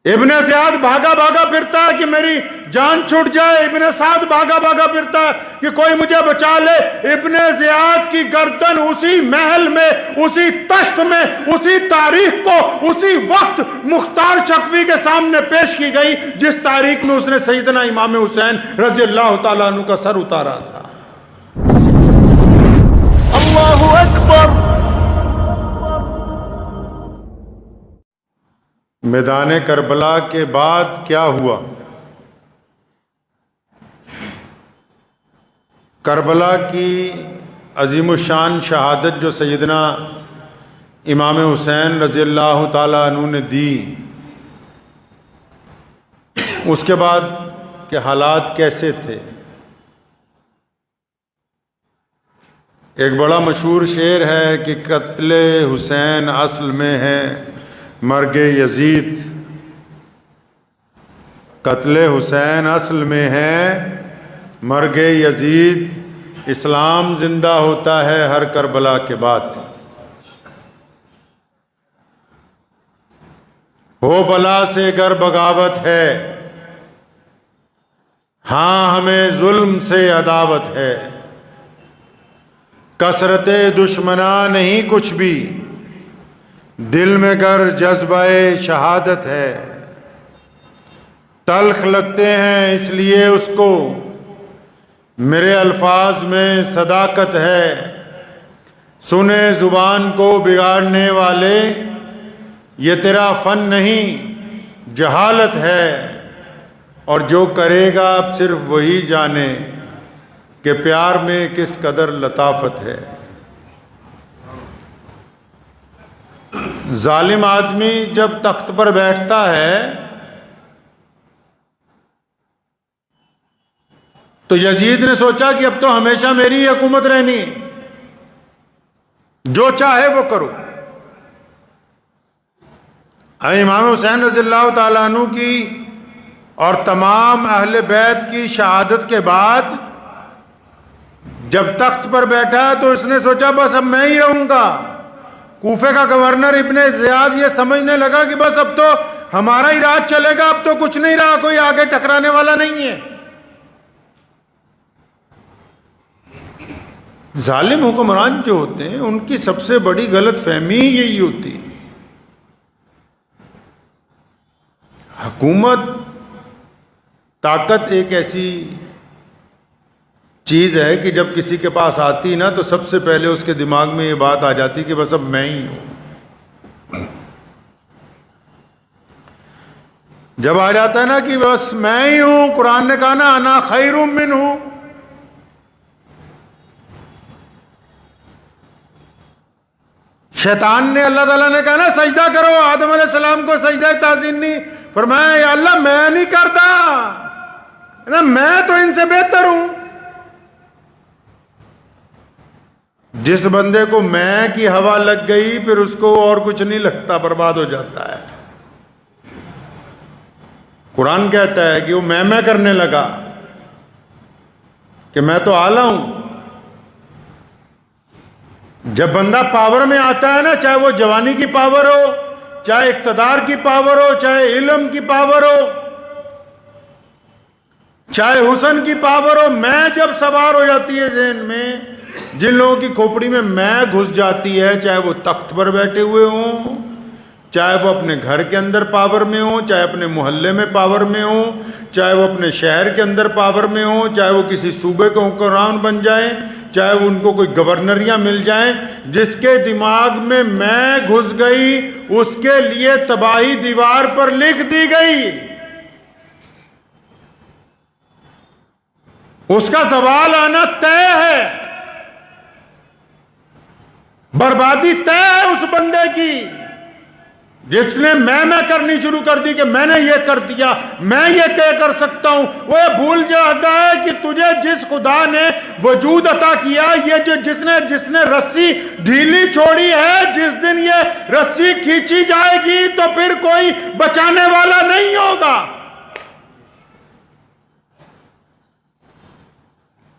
ابن زیاد بھاگا بھاگا پھرتا ہے کہ میری جان چھوٹ جائے، ابن سعد بھاگا بھاگا پھرتا ہے کہ کوئی مجھے بچا لے۔ ابن زیاد کی گردن اسی محل میں، اسی تشت میں، اسی تاریخ کو اسی وقت مختار شفیع کے سامنے پیش کی گئی جس تاریخ میں اس نے سیدنا امام حسین رضی اللہ تعالیٰ عنہ کا سر اتارا تھا۔ اللہ اکبر۔ میدان کربلا کے بعد کیا ہوا؟ کربلا کی عظیم الشان شہادت جو سیدنا امام حسین رضی اللہ تعالیٰ عنہ نے دی، اس کے بعد کے حالات کیسے تھے؟ ایک بڑا مشہور شعر ہے کہ قتل حسین اصل میں ہے مرگ یزید، قتل حسین اصل میں ہے مرگ یزید، اسلام زندہ ہوتا ہے ہر کربلا کے بعد۔ ہو بلا سے گر بغاوت ہے، ہاں ہمیں ظلم سے عداوت ہے، کثرت دشمناں نہیں کچھ بھی، دل میں گر جذبہ شہادت ہے، تلخ لگتے ہیں اس لیے اس کو، میرے الفاظ میں صداقت ہے، سنے زبان کو بگاڑنے والے، یہ تیرا فن نہیں جہالت ہے، اور جو کرے گا اب صرف وہی جانے کہ پیار میں کس قدر لطافت ہے۔ ظالم آدمی جب تخت پر بیٹھتا ہے تو یزید نے سوچا کہ اب تو ہمیشہ میری ہی حکومت رہنی، جو چاہے وہ کرو۔ امام حسین رضی اللہ تعالیٰ عنہ کی اور تمام اہل بیت کی شہادت کے بعد جب تخت پر بیٹھا تو اس نے سوچا بس اب میں ہی رہوں گا۔ کوفے کا گورنر ابن زیاد یہ سمجھنے لگا کہ بس اب تو ہمارا ہی راج چلے گا، اب تو کچھ نہیں رہا، کوئی آگے ٹکرانے والا نہیں ہے۔ ظالم حکمران جو ہوتے ہیں ان کی سب سے بڑی غلط فہمی یہی ہوتی ہے۔ حکومت، طاقت ایک ایسی چیز ہے کہ جب کسی کے پاس آتی نا تو سب سے پہلے اس کے دماغ میں یہ بات آ جاتی کہ بس اب میں ہی ہوں۔ جب آ جاتا ہے نا کہ بس میں ہی ہوں، قرآن نے کہا نا انا خیر منہ، شیطان نے، اللہ تعالیٰ نے کہا نا سجدہ کرو، آدم علیہ السلام کو سجدہ تعظیم نہیں فرمایا، یا اللہ میں نہیں کرتا نا، میں تو ان سے بہتر ہوں۔ جس بندے کو میں کی ہوا لگ گئی پھر اس کو اور کچھ نہیں لگتا، برباد ہو جاتا ہے۔ قرآن کہتا ہے کہ وہ میں کرنے لگا کہ میں تو اعلیٰ ہوں۔ جب بندہ پاور میں آتا ہے نا، چاہے وہ جوانی کی پاور ہو، چاہے اقتدار کی پاور ہو، چاہے علم کی پاور ہو، چاہے حسن کی پاور ہو، میں جب سوار ہو جاتی ہے ذہن میں، جن لوگوں کی کھوپڑی میں میں گھس جاتی ہے، چاہے وہ تخت پر بیٹھے ہوئے ہوں، چاہے وہ اپنے گھر کے اندر پاور میں ہوں، چاہے اپنے محلے میں پاور میں ہوں، چاہے وہ اپنے شہر کے اندر پاور میں ہوں، چاہے وہ کسی صوبے کے حکمران بن جائیں، چاہے وہ ان کو کوئی گورنریاں مل جائیں، جس کے دماغ میں گھس گئی اس کے لیے تباہی دیوار پر لکھ دی گئی۔ اس کا زوال آنا طے ہے، بربادی طے ہے اس بندے کی جس نے میں کرنی شروع کر دی کہ میں نے یہ کر دیا، میں یہ کر سکتا ہوں۔ وہ بھول جاتا ہے کہ تجھے جس خدا نے وجود عطا کیا، یہ جس نے رسی ڈھیلی چھوڑی ہے، جس دن یہ رسی کھینچی جائے گی تو پھر کوئی بچانے والا نہیں ہوگا۔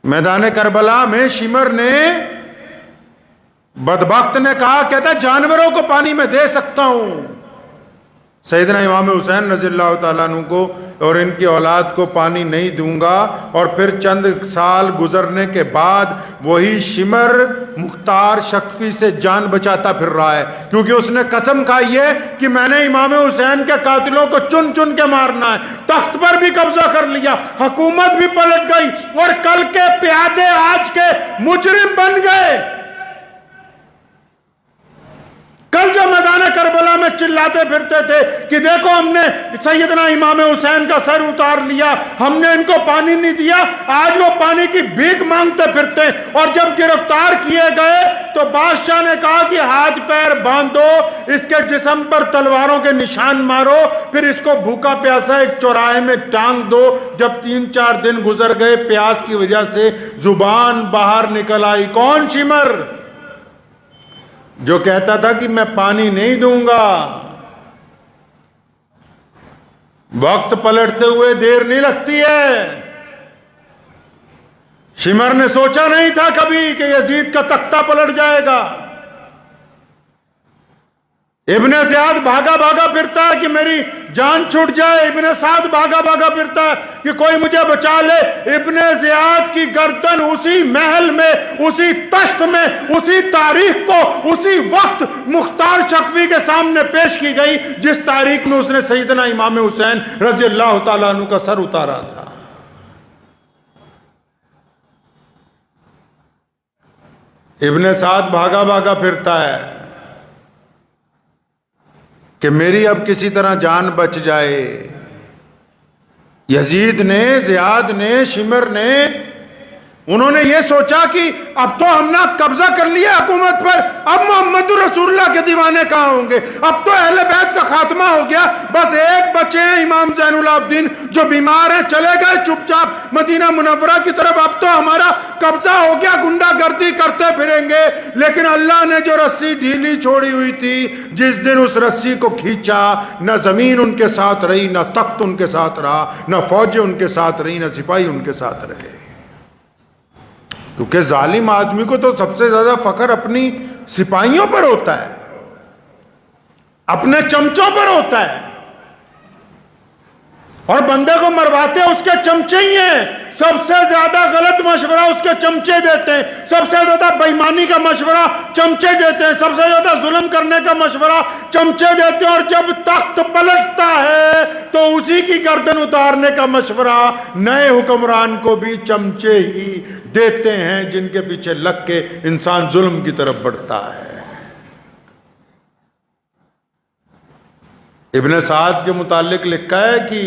میدان کربلا میں شمر نے، بدبخت نے کہا، کہتا جانوروں کو پانی میں دے سکتا ہوں، سیدنا امام حسین رضی اللہ تعالیٰ عنہ کو اور ان کی اولاد کو پانی نہیں دوں گا. اور پھر چند سال گزرنے کے بعد وہی شمر مختار شکفی سے جان بچاتا پھر رہا ہے، کیونکہ اس نے قسم کھائی ہے کہ میں نے امام حسین کے قاتلوں کو چن چن کے مارنا ہے. تخت پر بھی قبضہ کر لیا، حکومت بھی پلٹ گئی، اور کل کے پیادے آج کے مجرم بن گئے. کل جو میدان کربلا میں چلاتے پھرتے تھے کہ دیکھو ہم نے سیدنا امام حسین کا سر اتار لیا، ہم نے ان کو پانی نہیں دیا، آج وہ پانی کی بھیک مانگتے پھرتے ہیں. اور جب گرفتار کیے گئے تو بادشاہ نے کہا کہ ہاتھ پیر باندھو، اس کے جسم پر تلواروں کے نشان مارو، پھر اس کو بھوکا پیاسا ایک چوراہے میں ٹانگ دو. جب 3-4 دن گزر گئے، پیاس کی وجہ سے زبان باہر نکل آئی. کون؟ شمر، جو کہتا تھا کہ میں پانی نہیں دوں گا. وقت پلٹتے ہوئے دیر نہیں لگتی ہے. شمر نے سوچا نہیں تھا کبھی کہ یزید کا تختہ پلٹ جائے گا. ابن زیاد بھاگا بھاگا پھرتا ہے کہ میری جان چھوٹ جائے. ابن سعد بھاگا بھاگا پھرتا ہے کہ کوئی مجھے بچا لے. ابن زیاد کی گردن اسی محل میں، اسی تشت میں، اسی تاریخ کو اسی وقت مختار شکوی کے سامنے پیش کی گئی جس تاریخ میں اس نے سیدنا امام حسین رضی اللہ تعالیٰ عنہ کا سر اتارا تھا. ابن سعد بھاگا بھاگا پھرتا ہے کہ میری اب کسی طرح جان بچ جائے. یزید نے، زیاد نے، شمر نے، انہوں نے یہ سوچا کہ اب تو ہم نے قبضہ کر لیا حکومت پر، اب محمد رسول اللہ کے دیوانے کہاں ہوں گے؟ اب تو اہل بیت کا خاتمہ ہو گیا، بس ایک بچے ہیں امام زین العابدین جو بیمار ہیں، چلے گئے چپ چاپ مدینہ منورہ کی طرف. اب تو ہمارا قبضہ ہو گیا، گنڈا گردی کرتے پھریں گے. لیکن اللہ نے جو رسی ڈھیلی چھوڑی ہوئی تھی، جس دن اس رسی کو کھینچا، نہ زمین ان کے ساتھ رہی، نہ تخت ان کے ساتھ رہا، نہ فوجیں ان کے ساتھ رہی، نہ سپاہی ان کے ساتھ رہے. کیونکہ ظالم آدمی کو تو سب سے زیادہ فخر اپنی سپاہیوں پر ہوتا ہے، اپنے چمچوں پر ہوتا ہے. اور بندے کو مرواتے اس کے چمچے ہی ہیں. سب سے زیادہ غلط مشورہ اس کے چمچے دیتے ہیں، سب سے زیادہ بےایمانی کا مشورہ چمچے دیتے ہیں، سب سے زیادہ ظلم کرنے کا مشورہ چمچے دیتے ہیں. اور جب تخت پلٹتا ہے تو اسی کی گردن اتارنے کا مشورہ نئے حکمران کو بھی چمچے ہی دیتے ہیں، جن کے پیچھے لگ کے انسان ظلم کی طرف بڑھتا ہے. ابن سعد کے متعلق لکھا ہے کہ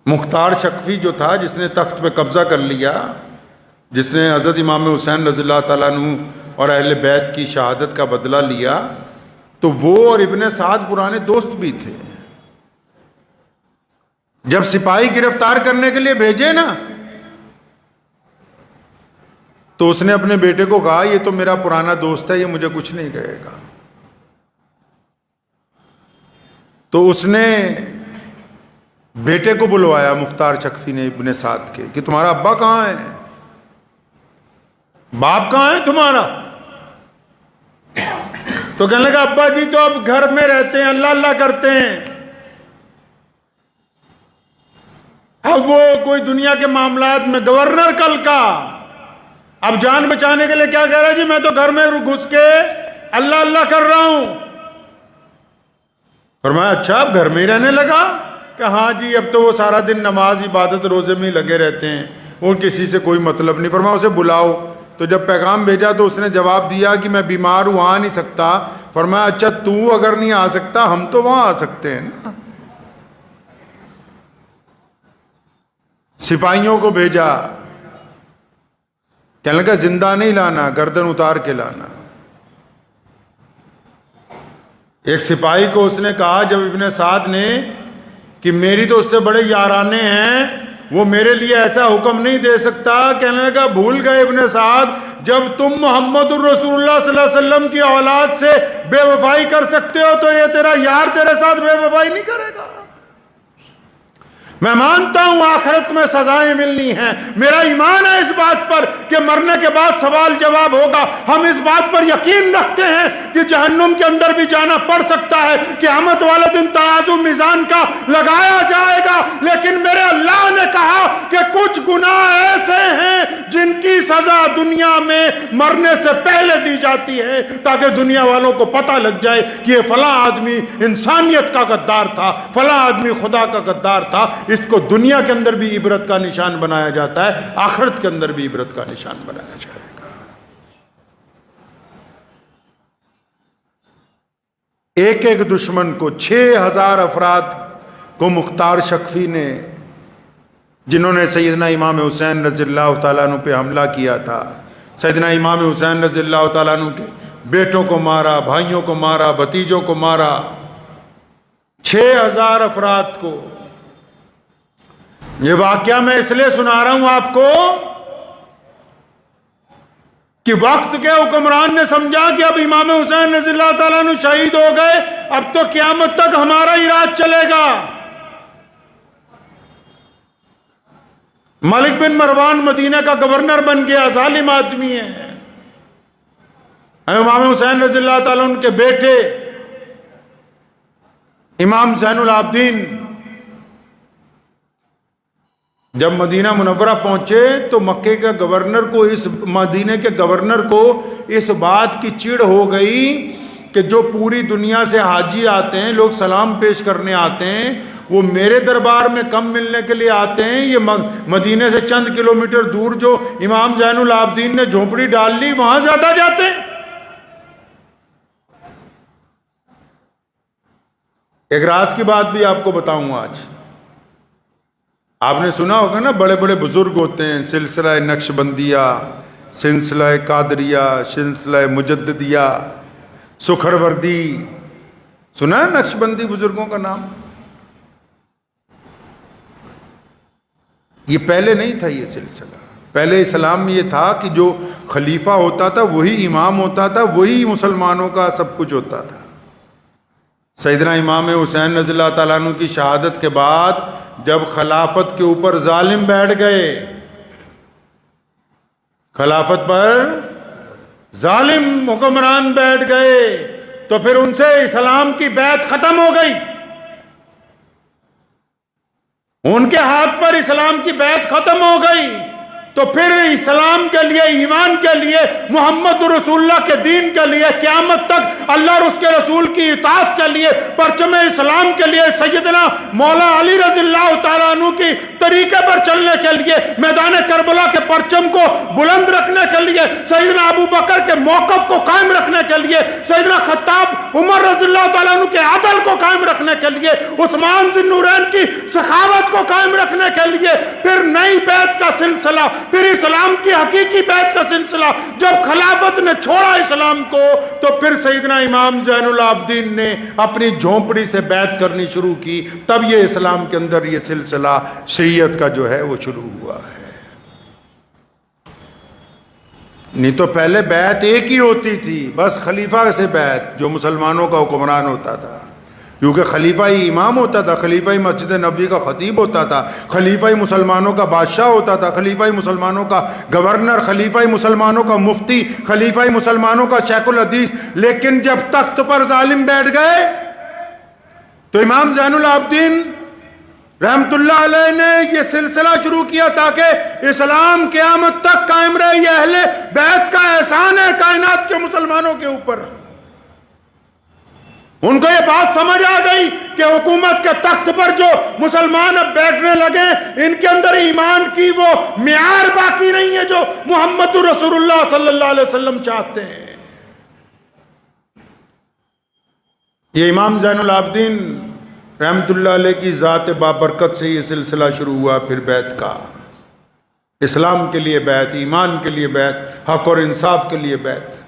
مختار شکفی جو تھا، جس نے تخت پہ قبضہ کر لیا، جس نے حضرت امام حسین رضی اللہ تعالیٰ عنہ اور اہل بیت کی شہادت کا بدلہ لیا، تو وہ اور ابن سعد پرانے دوست بھی تھے. جب سپاہی گرفتار کرنے کے لیے بھیجے نا، تو اس نے اپنے بیٹے کو کہا یہ تو میرا پرانا دوست ہے، یہ مجھے کچھ نہیں کہے گا. تو اس نے بیٹے کو بلوایا، مختار شکفی نے ابن سعد کے، کہ تمہارا ابا کہاں ہے، باپ کہاں ہے تمہارا؟ تو کہنے لگا ابا جی تو اب گھر میں رہتے ہیں، اللہ اللہ کرتے ہیں. اب وہ کوئی دنیا کے معاملات میں گورنر کل کا، اب جان بچانے کے لیے کیا کہہ رہا ہے جی میں تو گھر میں گھس کے اللہ اللہ کر رہا ہوں. فرمایا اچھا اب گھر میں ہی رہنے لگا؟ کہ ہاں جی اب تو وہ سارا دن نماز عبادت روزے میں ہی لگے رہتے ہیں، وہ کسی سے کوئی مطلب نہیں. فرمایا اسے بلاؤ. تو جب پیغام بھیجا تو اس نے جواب دیا کہ میں بیمار ہوں، آ نہیں سکتا. فرمایا اچھا تو اگر نہیں آ سکتا ہم تو وہاں آ سکتے ہیں نا. سپاہیوں کو بھیجا، کہنے لگا زندہ نہیں لانا، گردن اتار کے لانا. ایک سپاہی کو اس نے کہا جب ابن سعد نے کہ میری تو اس سے بڑے یارانے ہیں، وہ میرے لیے ایسا حکم نہیں دے سکتا. کہنے لگا بھول گئے ابن سعد، جب تم محمد الرسول اللہ صلی اللہ علیہ وسلم کی اولاد سے بے وفائی کر سکتے ہو تو یہ تیرا یار تیرے ساتھ بے وفائی نہیں کرے گا. میں مانتا ہوں آخرت میں سزائیں ملنی ہیں، میرا ایمان ہے اس بات پر کہ مرنے کے بعد سوال جواب ہوگا، ہم اس بات پر یقین رکھتے ہیں کہ جہنم کے اندر بھی جانا پڑ سکتا ہے، قیامت والے دن ترازو میزان کا لگایا جائے گا، لیکن میرے اللہ نے کہا کہ کچھ گناہ ایسے ہیں جن کی سزا دنیا میں مرنے سے پہلے دی جاتی ہے تاکہ دنیا والوں کو پتہ لگ جائے کہ یہ فلاں آدمی انسانیت کا غدار تھا، فلاں آدمی خدا کا غدار تھا۔ اس کو دنیا کے اندر بھی عبرت کا نشان بنایا جاتا ہے، آخرت کے اندر بھی عبرت کا نشان بنایا جائے گا۔ ایک ایک دشمن کو 6000 افراد کو مختار شکفی نے، جنہوں نے سیدنا امام حسین رضی اللہ تعالیٰ عنہ پہ حملہ کیا تھا، سیدنا امام حسین رضی اللہ تعالیٰ عنہ کے بیٹوں کو مارا، بھائیوں کو مارا، بھتیجوں کو مارا، 6000 افراد کو۔ یہ واقعہ میں اس لیے سنا رہا ہوں آپ کو کہ وقت کے حکمران نے سمجھا کہ اب امام حسین رضی اللہ تعالیٰ عنہ شہید ہو گئے، اب تو قیامت تک ہمارا ہی راج چلے گا۔ ملک بن مروان مدینہ کا گورنر بن گیا، ظالم آدمی ہے۔ امام حسین رضی اللہ تعالیٰ عنہ کے بیٹے امام زین العابدین جب مدینہ منورہ پہنچے تو مکے کے گورنر کو، اس مدینہ کے گورنر کو اس بات کی چڑ ہو گئی کہ جو پوری دنیا سے حاجی آتے ہیں، لوگ سلام پیش کرنے آتے ہیں، وہ میرے دربار میں کم ملنے کے لیے آتے ہیں، یہ مدینہ سے چند کلومیٹر دور جو امام زین العابدین نے جھونپڑی ڈال لی وہاں زیادہ جاتے ہیں۔ ایک راز کی بات بھی آپ کو بتاؤں آج۔ آپ نے سنا ہوگا نا، بڑے بڑے بزرگ ہوتے ہیں، سلسلہ نقشبندیہ، سلسلہ قادریہ، سلسلہ مجددیہ، سکھروردی، سنا ہے نقشبندی بزرگوں کا نام؟ یہ پہلے نہیں تھا، یہ سلسلہ پہلے اسلام میں یہ تھا کہ جو خلیفہ ہوتا تھا وہی امام ہوتا تھا، وہی مسلمانوں کا سب کچھ ہوتا تھا۔ سیدنا امام حسین رضی اللہ تعالیٰ عنہ کی شہادت کے بعد جب خلافت کے اوپر ظالم بیٹھ گئے، خلافت پر ظالم حکمران بیٹھ گئے، تو پھر ان سے اسلام کی بیعت ختم ہو گئی، ان کے ہاتھ پر اسلام کی بیعت ختم ہو گئی۔ تو پھر اسلام کے لیے، ایمان کے لیے، محمد رسول اللہ کے دین کے لیے، قیامت تک اللہ اور اس کے رسول کی اطاعت کے لیے، پرچم اسلام کے لیے، سیدنا مولا علی رضی اللہ تعالیٰ عنہ کی طریقے پر چلنے کے لیے، میدان کربلا کے پرچم کو بلند رکھنے کے لیے، سیدنا ابو بکر کے موقف کو قائم رکھنے کے لیے، سیدنا خطاب عمر رضی اللہ تعالیٰ عنہ کے عدل کو قائم رکھنے کے لیے، عثمان ذی النورین کی سخاوت کو قائم رکھنے کے لیے، پھر نئی بیعت کا سلسلہ، پھر اسلام کی حقیقی بیعت کا سلسلہ۔ جب خلافت نے چھوڑا اسلام کو تو پھر سیدنا امام زین العابدین نے اپنی جھونپڑی سے بیعت کرنی شروع کی، تب یہ اسلام کے اندر یہ سلسلہ شریعت کا جو ہے وہ شروع ہوا ہے۔ نہیں تو پہلے بیعت ایک ہی ہوتی تھی، بس خلیفہ سے بیعت، جو مسلمانوں کا حکمران ہوتا تھا، کیونکہ خلیفہ ہی امام ہوتا تھا، خلیفہ ہی مسجد نبوی کا خطیب ہوتا تھا، خلیفہ ہی مسلمانوں کا بادشاہ ہوتا تھا، خلیفہ ہی مسلمانوں کا گورنر، خلیفہ ہی مسلمانوں کا مفتی، خلیفہ ہی مسلمانوں کا شیخ الحدیث۔ لیکن جب تخت پر ظالم بیٹھ گئے تو امام زین العابدین رحمت اللہ علیہ نے یہ سلسلہ شروع کیا تاکہ اسلام قیامت تک قائم رہے۔ یہ اہل بیت کا احسان ہے کائنات کے مسلمانوں کے اوپر۔ ان کو یہ بات سمجھ آ گئی کہ حکومت کے تخت پر جو مسلمان اب بیٹھنے لگے، ان کے اندر ایمان کی وہ معیار باقی نہیں ہے جو محمد رسول اللہ صلی اللہ علیہ وسلم چاہتے ہیں۔ یہ امام زین العابدین رحمت اللہ علیہ کی ذات بابرکت سے یہ سلسلہ شروع ہوا، پھر بیعت کا، اسلام کے لیے بیعت، ایمان کے لیے بیعت، حق اور انصاف کے لیے بیعت،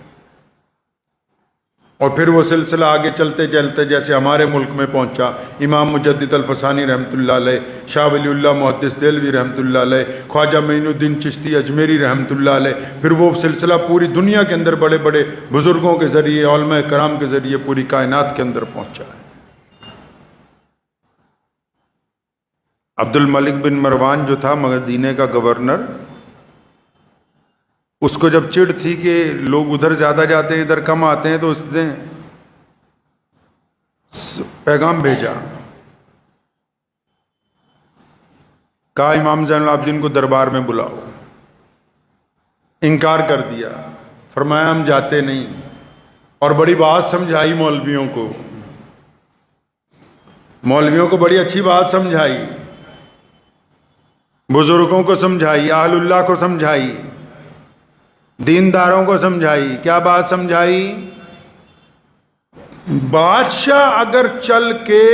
اور پھر وہ سلسلہ آگے چلتے چلتے جیسے ہمارے ملک میں پہنچا۔ امام مجدد الفسانی رحمت اللہ علیہ، شاہ ولی اللہ محدث دہلوی رحمت اللہ علیہ، خواجہ معین الدین چشتی اجمیری رحمت اللہ علیہ، پھر وہ سلسلہ پوری دنیا کے اندر بڑے بڑے بزرگوں کے ذریعے، علماء کرام کے ذریعے پوری کائنات کے اندر پہنچا ہے۔ عبد الملک بن مروان جو تھا مدینے کا گورنر، اس کو جب چڑ تھی کہ لوگ ادھر زیادہ جاتے ہیں ادھر کم آتے ہیں، تو اس نے پیغام بھیجا، کہا امام زین العابدین کو دربار میں بلاؤ۔ انکار کر دیا، فرمایا ہم جاتے نہیں، اور بڑی بات سمجھائی مولویوں کو بڑی اچھی بات سمجھائی، بزرگوں کو سمجھائی، اہل اللہ کو سمجھائی، دینداروں کو سمجھائی۔ کیا بات سمجھائی؟ بادشاہ اگر چل کے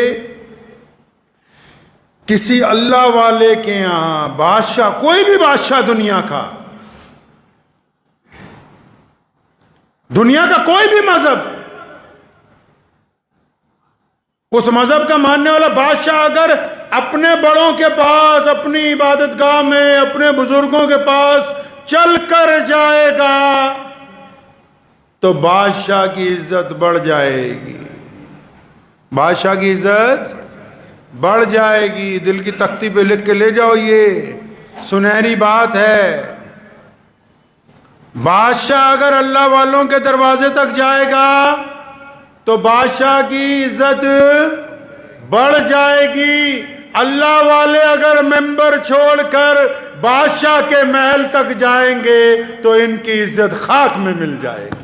کسی اللہ والے کے یہاں، بادشاہ کوئی بھی بادشاہ دنیا کا کوئی بھی مذہب، اس مذہب کا ماننے والا بادشاہ اگر اپنے بڑوں کے پاس، اپنی عبادت گاہ میں، اپنے بزرگوں کے پاس چل کر جائے گا تو بادشاہ کی عزت بڑھ جائے گی، بادشاہ کی عزت بڑھ جائے گی۔ دل کی تختی پہ لکھ کے لے جاؤ، یہ سنہری بات ہے۔ بادشاہ اگر اللہ والوں کے دروازے تک جائے گا تو بادشاہ کی عزت بڑھ جائے گی۔ اللہ والے اگر ممبر چھوڑ کر بادشاہ کے محل تک جائیں گے تو ان کی عزت خاک میں مل جائے گی۔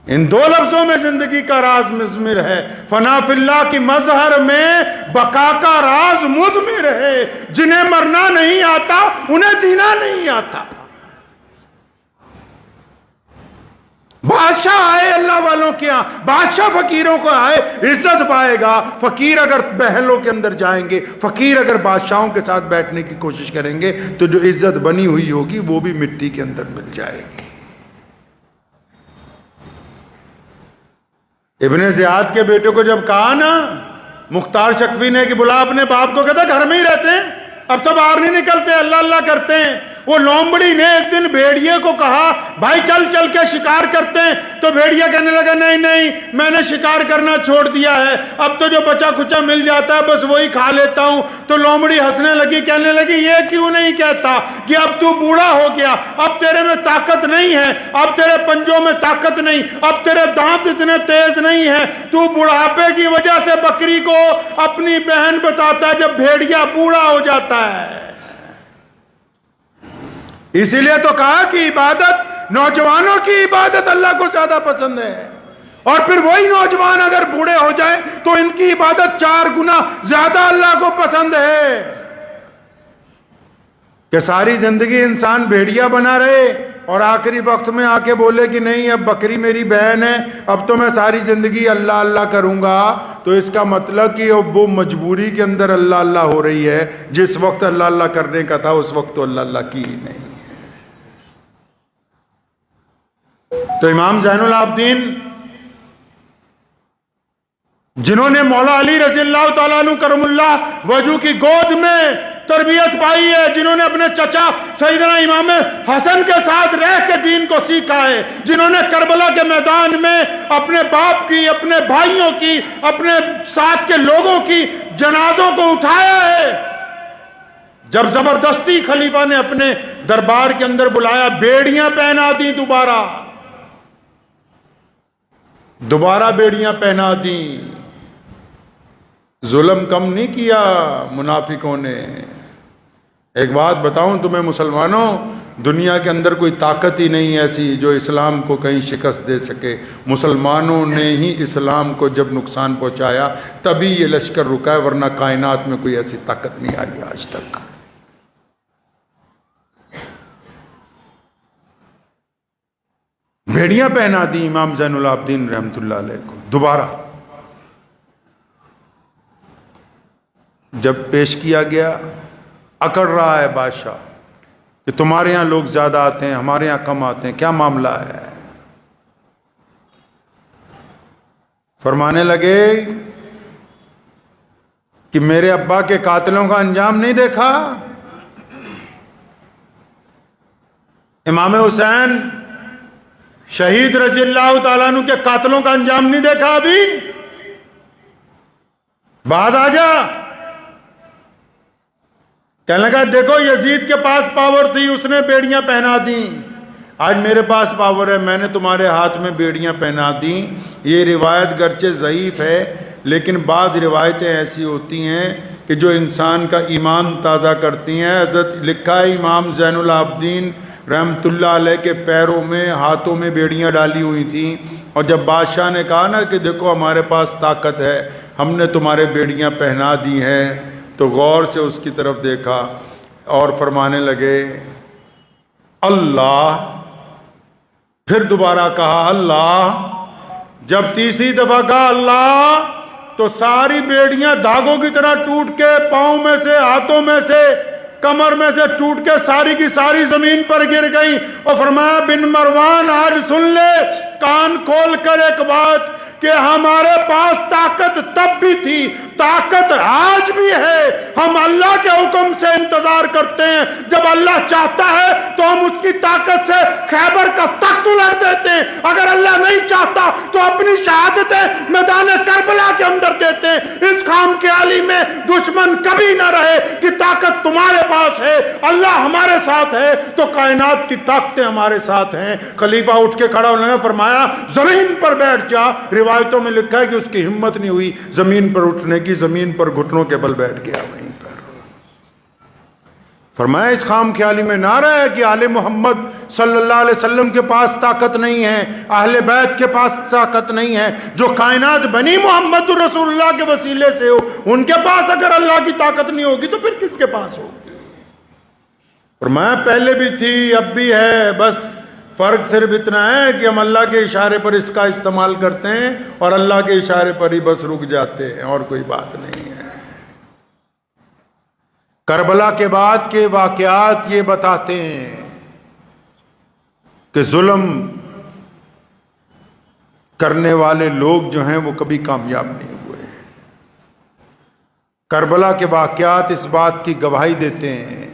ان دو لفظوں میں زندگی کا راز مضمر ہے۔ فنا فی اللہ کی مظہر میں بقا کا راز مضمر ہے۔ جنہیں مرنا نہیں آتا انہیں جینا نہیں آتا۔ بادشاہ آئے اللہ والوں کے ہاں، بادشاہ فقیروں کو آئے، عزت پائے گا۔ فقیر اگر محلوں کے اندر جائیں گے، فقیر اگر بادشاہوں کے ساتھ بیٹھنے کی کوشش کریں گے تو جو عزت بنی ہوئی ہوگی وہ بھی مٹی کے اندر مل جائے گی۔ ابن زیاد کے بیٹے کو جب کہا نا مختار شکفی نے کہ بلا اپنے باپ کو، کہتا گھر میں ہی رہتے ہیں، اب تو باہر نہیں نکلتے، اللہ اللہ کرتے ہیں۔ وہ لومڑی نے ایک دن بھیڑیے کو کہا بھائی چل چل کے شکار کرتے ہیں، تو بھیڑیا کہنے لگا نہیں نہیں میں نے شکار کرنا چھوڑ دیا ہے، اب تو جو بچا کچا مل جاتا ہے بس وہی کھا لیتا ہوں۔ تو لومڑی ہنسنے لگی، کہنے لگی یہ کیوں نہیں کہتا کہ اب تو بوڑھا ہو گیا، اب تیرے میں طاقت نہیں ہے، اب تیرے پنجوں میں طاقت نہیں، اب تیرے دانت اتنے تیز نہیں ہیں، تو بڑھاپے کی وجہ سے بکری کو اپنی بہن بتاتا ہے جب بھیڑیا بوڑھا ہو جاتا ہے۔ اسی لیے تو کہا کہ عبادت، نوجوانوں کی عبادت اللہ کو زیادہ پسند ہے، اور پھر وہی نوجوان اگر بوڑھے ہو جائیں تو ان کی عبادت 4 گنا زیادہ اللہ کو پسند ہے۔ کہ ساری زندگی انسان بھیڑیا بنا رہے اور آخری وقت میں آ کے بولے کہ نہیں اب بکری میری بہن ہے، اب تو میں ساری زندگی اللہ اللہ کروں گا، تو اس کا مطلب کہ وہ مجبوری کے اندر اللہ اللہ ہو رہی ہے، جس وقت اللہ اللہ کرنے کا تھا اس وقت تو اللہ اللہ کی ہی نہیں۔ تو امام زین العابدین جنہوں نے مولا علی رضی اللہ تعالیٰ عنہ کرم اللہ وجہ کی گود میں تربیت پائی ہے، جنہوں نے اپنے چچا سیدنا امام حسن کے ساتھ رہ کے دین کو سیکھا ہے، جنہوں نے کربلا کے میدان میں اپنے باپ کی، اپنے بھائیوں کی، اپنے ساتھ کے لوگوں کی جنازوں کو اٹھایا ہے، جب زبردستی خلیفہ نے اپنے دربار کے اندر بلایا، بیڑیاں پہنا دی، دوبارہ بیڑیاں پہنا دیں، ظلم کم نہیں کیا منافقوں نے۔ ایک بات بتاؤں تمہیں مسلمانوں، دنیا کے اندر کوئی طاقت ہی نہیں ایسی جو اسلام کو کہیں شکست دے سکے۔ مسلمانوں نے ہی اسلام کو جب نقصان پہنچایا تبھی یہ لشکر رکا ہے، ورنہ کائنات میں کوئی ایسی طاقت نہیں آئی آج تک۔ بھیڑیاں پہنا دی امام زین العابدین رحمۃ اللہ علیہ کو۔ دوبارہ جب پیش کیا گیا، اکڑ رہا ہے بادشاہ کہ تمہارے ہاں لوگ زیادہ آتے ہیں، ہمارے ہاں کم آتے ہیں، کیا معاملہ ہے؟ فرمانے لگے کہ میرے ابا کے قاتلوں کا انجام نہیں دیکھا؟ امام حسین شہید رضی اللہ تعالیٰ عنہ کے قاتلوں کا انجام نہیں دیکھا ابھی؟ باز آ جا. کہنے لگا دیکھو یزید کے پاس پاور تھی, اس نے بیڑیاں پہنا دیں. آج میرے پاس پاور ہے, میں نے تمہارے ہاتھ میں بیڑیاں پہنا دیں. یہ روایت گرچہ ضعیف ہے لیکن بعض روایتیں ایسی ہوتی ہیں کہ جو انسان کا ایمان تازہ کرتی ہیں. حضرت لکھا ہے امام زین العابدین رحمۃ اللہ علیہ کے پیروں میں ہاتھوں میں بیڑیاں ڈالی ہوئی تھیں, اور جب بادشاہ نے کہا نا کہ دیکھو ہمارے پاس طاقت ہے, ہم نے تمہارے بیڑیاں پہنا دی ہیں, تو غور سے اس کی طرف دیکھا اور فرمانے لگے اللہ. پھر دوبارہ کہا اللہ. جب تیسری دفعہ کہا اللہ تو ساری بیڑیاں دھاگوں کی طرح ٹوٹ کے پاؤں میں سے, ہاتھوں میں سے, کمر میں سے ٹوٹ کے ساری کی ساری زمین پر گر گئیں. اور فرمایا بن مروان آج سن لے, کان کھول کر ایک بات, کہ ہمارے پاس طاقت تب بھی تھی, طاقت آج بھی ہے. ہم اللہ کے حکم سے انتظار کرتے ہیں, جب اللہ چاہتا ہے تو ہم اس کی طاقت سے خیبر کا تخت الٹ دیتے ہیں, اگر اللہ نہیں چاہتا تو اپنی شہادتیں میدان کربلا کے اندر دیتے ہیں. اس خام خیالی میں دشمن کبھی نہ رہے کہ طاقت تمہارے پاس ہے, اللہ ہمارے ساتھ ہے تو کائنات کی طاقتیں ہمارے ساتھ ہیں. خلیفہ اٹھ کے کھڑا ہونے فرمایا زمین پر بیٹھ جا. روایتوں میں لکھا ہے کہ اس کی ہمت نہیں ہوئی زمین پر اٹھنے کی, زمین پر گھٹنوں کے بل بیٹھ گیا وہیں پر. فرمایا اس خام خیالی میں نہ رہے کہ آل محمد صلی اللہ علیہ وسلم کے پاس طاقت نہیں ہے, اہل بیت کے پاس طاقت نہیں ہے, جو کائنات بنی محمد رسول اللہ کے وسیلے سے ہو, ان کے پاس اگر اللہ کی طاقت نہیں ہوگی تو پھر کس کے پاس ہوگی. فرمایا پہلے بھی تھی اب بھی ہے, بس فرق صرف اتنا ہے کہ ہم اللہ کے اشارے پر اس کا استعمال کرتے ہیں اور اللہ کے اشارے پر ہی بس رک جاتے ہیں, اور کوئی بات نہیں ہے. کربلا کے بعد کے واقعات یہ بتاتے ہیں کہ ظلم کرنے والے لوگ جو ہیں وہ کبھی کامیاب نہیں ہوئے. کربلا کے واقعات اس بات کی گواہی دیتے ہیں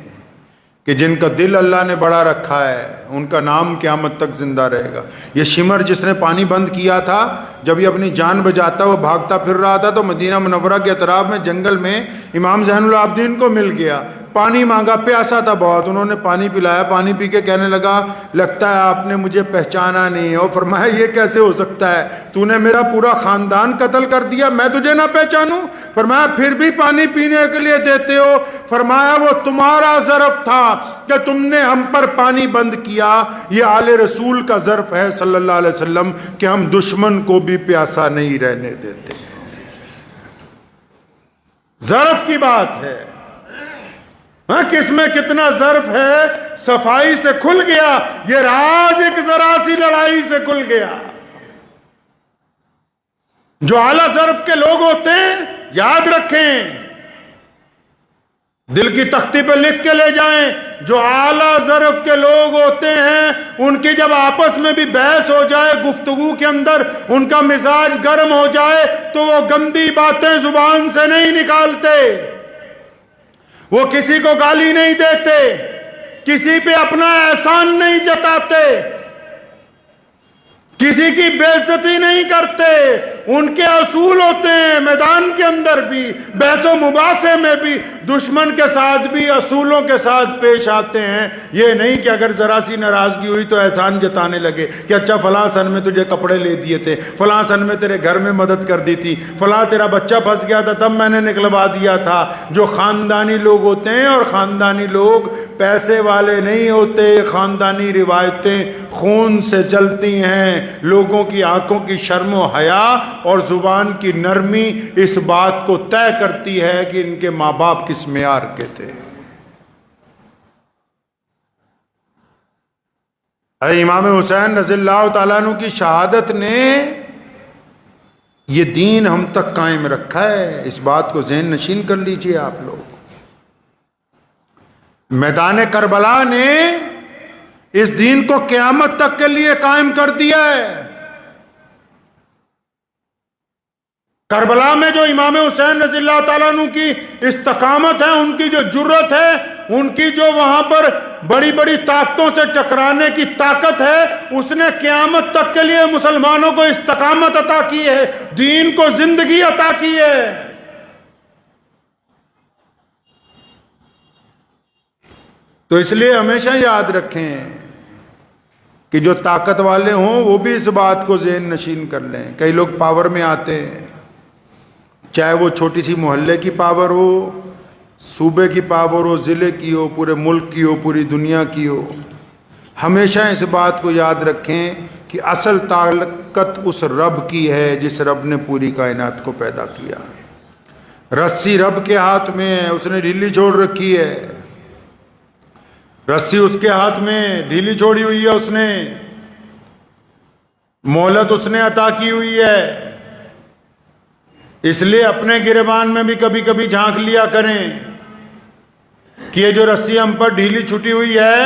کہ جن کا دل اللہ نے بڑا رکھا ہے ان کا نام قیامت تک زندہ رہے گا. یہ شمر جس نے پانی بند کیا تھا, جب یہ اپنی جان بچاتا وہ بھاگتا پھر رہا تھا تو مدینہ منورہ کے اطراف میں جنگل میں امام زین العابدین کو مل گیا. پانی مانگا, پیاسا تھا بہت, انہوں نے پانی پلایا. پانی پی کے کہنے لگا لگتا ہے آپ نے مجھے پہچانا نہیں. اور فرمایا یہ کیسے ہو سکتا ہے, تو نے میرا پورا خاندان قتل کر دیا, میں تجھے نہ پہچانوں. فرمایا پھر بھی پانی پینے کے لیے دیتے ہو. فرمایا وہ تمہارا ظرف تھا کہ تم نے ہم پر پانی بند کیا. یہ آل رسول کا ظرف ہے صلی اللہ علیہ وسلم کہ ہم دشمن کو بھی پیاسا نہیں رہنے دیتے. ظرف کی بات ہے, ہاں کس میں کتنا ظرف ہے صفائی سے کھل گیا. یہ راز ایک ذرا سی لڑائی سے کھل گیا. جو اعلیٰ ظرف کے لوگ ہوتے ہیں یاد رکھیں, دل کی تختی پہ لکھ کے لے جائیں, جو اعلیٰ ظرف کے لوگ ہوتے ہیں ان کی جب آپس میں بھی بحث ہو جائے, گفتگو کے اندر ان کا مزاج گرم ہو جائے تو وہ گندی باتیں زبان سے نہیں نکالتے, وہ کسی کو گالی نہیں دیتے, کسی پہ اپنا احسان نہیں جتاتے, کسی کی بے عزتی نہیں کرتے. ان کے اصول ہوتے ہیں میدان کے اندر بھی, بحث و مباحثے میں بھی, دشمن کے ساتھ بھی اصولوں کے ساتھ پیش آتے ہیں. یہ نہیں کہ اگر ذرا سی ناراضگی ہوئی تو احسان جتانے لگے کہ اچھا فلاں سن میں تجھے کپڑے لے دیے تھے, فلاں سن میں تیرے گھر میں مدد کر دی تھی, فلاں تیرا بچہ پھنس گیا تھا تب میں نے نکلوا دیا تھا. جو خاندانی لوگ ہوتے ہیں, اور خاندانی لوگ پیسے والے نہیں ہوتے, خاندانی روایتیں خون سے چلتی ہیں. لوگوں کی آنکھوں کی شرم و حیا اور زبان کی نرمی اس بات کو طے کرتی ہے کہ ان کے ماں باپ کس معیار کے تھے. امام حسین رضی اللہ تعالیٰ عنہ کی شہادت نے یہ دین ہم تک قائم رکھا ہے. اس بات کو ذہن نشین کر لیجئے آپ لوگ. میدان کربلا نے اس دین کو قیامت تک کے لیے قائم کر دیا ہے. کربلا میں جو امام حسین رضی اللہ تعالیٰ عنہ کی استقامت ہے, ان کی جو جرت ہے, ان کی جو وہاں پر بڑی بڑی طاقتوں سے ٹکرانے کی طاقت ہے, اس نے قیامت تک کے لیے مسلمانوں کو استقامت عطا کی ہے, دین کو زندگی عطا کی ہے. تو اس لیے ہمیشہ یاد رکھیں کہ جو طاقت والے ہوں وہ بھی اس بات کو ذہن نشین کر لیں. کئی لوگ پاور میں آتے ہیں، چاہے وہ چھوٹی سی محلے کی پاور ہو، صوبے کی پاور ہو، ضلع کی ہو، پورے ملک کی ہو، پوری دنیا کی ہو. ہمیشہ اس بات کو یاد رکھیں کہ اصل طاقت اس رب کی ہے جس رب نے پوری کائنات کو پیدا کیا. رسی رب کے ہاتھ میں ہے، اس نے ڈھیلی چھوڑ رکھی ہے. رسی اس کے ہاتھ میں ڈھیلی چھوڑی ہوئی ہے، اس نے مہلت اس نے عطا کی ہوئی ہے. اس لیے اپنے گریبان میں بھی کبھی کبھی جھانک لیا کریں کہ یہ جو رسی ہم پر ڈھیلی چھٹی ہوئی ہے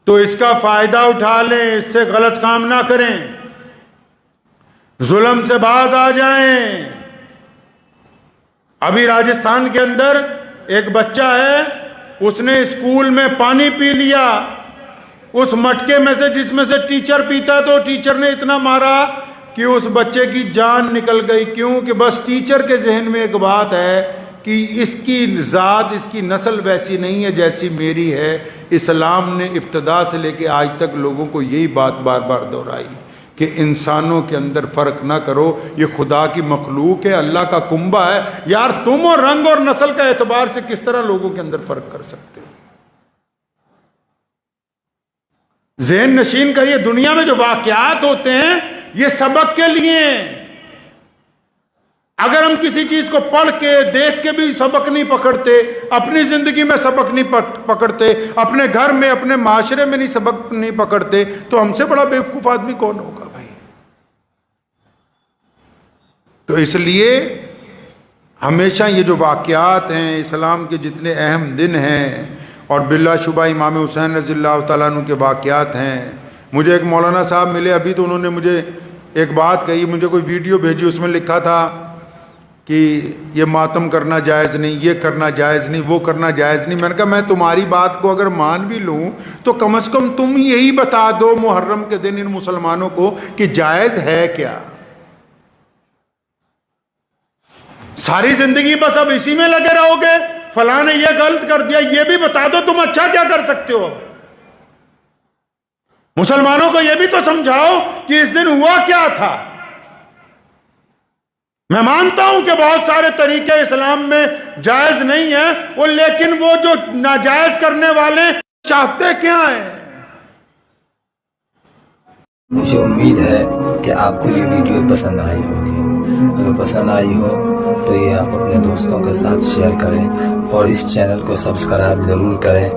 تو اس کا فائدہ اٹھا لیں، اس سے غلط کام نہ کریں، ظلم سے باز آ جائیں. ابھی راجستھان کے اندر ایک بچہ ہے، اس نے اسکول میں پانی پی لیا اس مٹکے میں سے جس میں سے ٹیچر پیتا، تو ٹیچر نے اتنا مارا کہ اس بچے کی جان نکل گئی. کیوں کہ بس ٹیچر کے ذہن میں ایک بات ہے کہ اس کی ذات، اس کی نسل ویسی نہیں ہے جیسی میری ہے. اسلام نے ابتدا سے لے کے آج تک لوگوں کو یہی بات بار بار دہرائی کہ انسانوں کے اندر فرق نہ کرو، یہ خدا کی مخلوق ہے، اللہ کا کنبہ ہے. یار تم اور رنگ اور نسل کا اعتبار سے کس طرح لوگوں کے اندر فرق کر سکتے ہو؟ ذہن نشین کریے. دنیا میں جو واقعات ہوتے ہیں یہ سبق کے لیے ہیں. اگر ہم کسی چیز کو پڑھ کے دیکھ کے بھی سبق نہیں پکڑتے، اپنی زندگی میں سبق نہیں پکڑتے، اپنے گھر میں اپنے معاشرے میں نہیں سبق نہیں پکڑتے، تو ہم سے بڑا بیوقوف آدمی کون ہوگا بھائی؟ تو اس لیے ہمیشہ یہ جو واقعات ہیں، اسلام کے جتنے اہم دن ہیں، اور بلا شبہ امام حسین رضی اللہ تعالیٰ عنہ کے واقعات ہیں. مجھے ایک مولانا صاحب ملے ابھی، تو انہوں نے مجھے ایک بات کہی، مجھے کوئی ویڈیو بھیجی، اس میں لکھا تھا کہ یہ ماتم کرنا جائز نہیں، یہ کرنا جائز نہیں، وہ کرنا جائز نہیں. میں نے کہا میں تمہاری بات کو اگر مان بھی لوں تو کم از کم تم یہی بتا دو محرم کے دن ان مسلمانوں کو کہ جائز ہے کیا. ساری زندگی بس اب اسی میں لگے رہو گے، فلاں نے یہ غلط کر دیا، یہ بھی بتا دو تم اچھا کیا کر سکتے ہو. مسلمانوں کو یہ بھی تو سمجھاؤ کہ اس دن ہوا کیا تھا. میں مانتا ہوں کہ بہت سارے طریقے اسلام میں جائز نہیں ہیں، لیکن وہ جو ناجائز کرنے والے چاہتے کیا ہیں؟ مجھے امید ہے کہ آپ کو یہ ویڈیو پسند آئی ہوگی. اگر پسند آئی ہو تو یہ آپ اپنے دوستوں کے ساتھ شیئر کریں اور اس چینل کو سبسکرائب ضرور کریں.